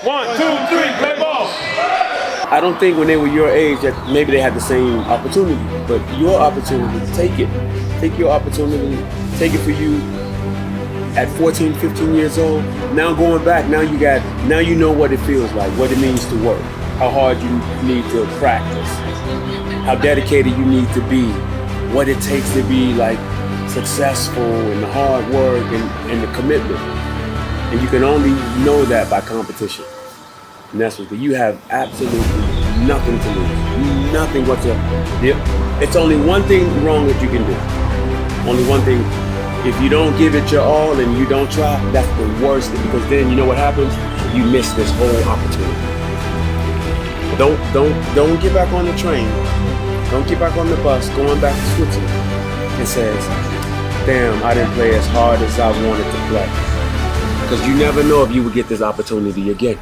1, 2, 3, play ball. I don't think when they were your age that maybe they had the same opportunity, but your opportunity, take it. Take your opportunity, take it for you at 14, 15 years old. Now going back, now you know what it feels like, what it means to work, how hard you need to practice, how dedicated you need to be, what it takes to be like successful and the hard work and the commitment. And you can only know that by competition. And that's what you have absolutely nothing to lose. Nothing whatsoever. It's only one thing wrong that you can do. Only one thing. If you don't give it your all and you don't try, that's the worst thing, because then you know what happens? You miss this whole opportunity. Don't get back on the train. Don't get back on the bus going back to Switzerland and says, damn, I didn't play as hard as I wanted to play. Because you never know if you would get this opportunity again.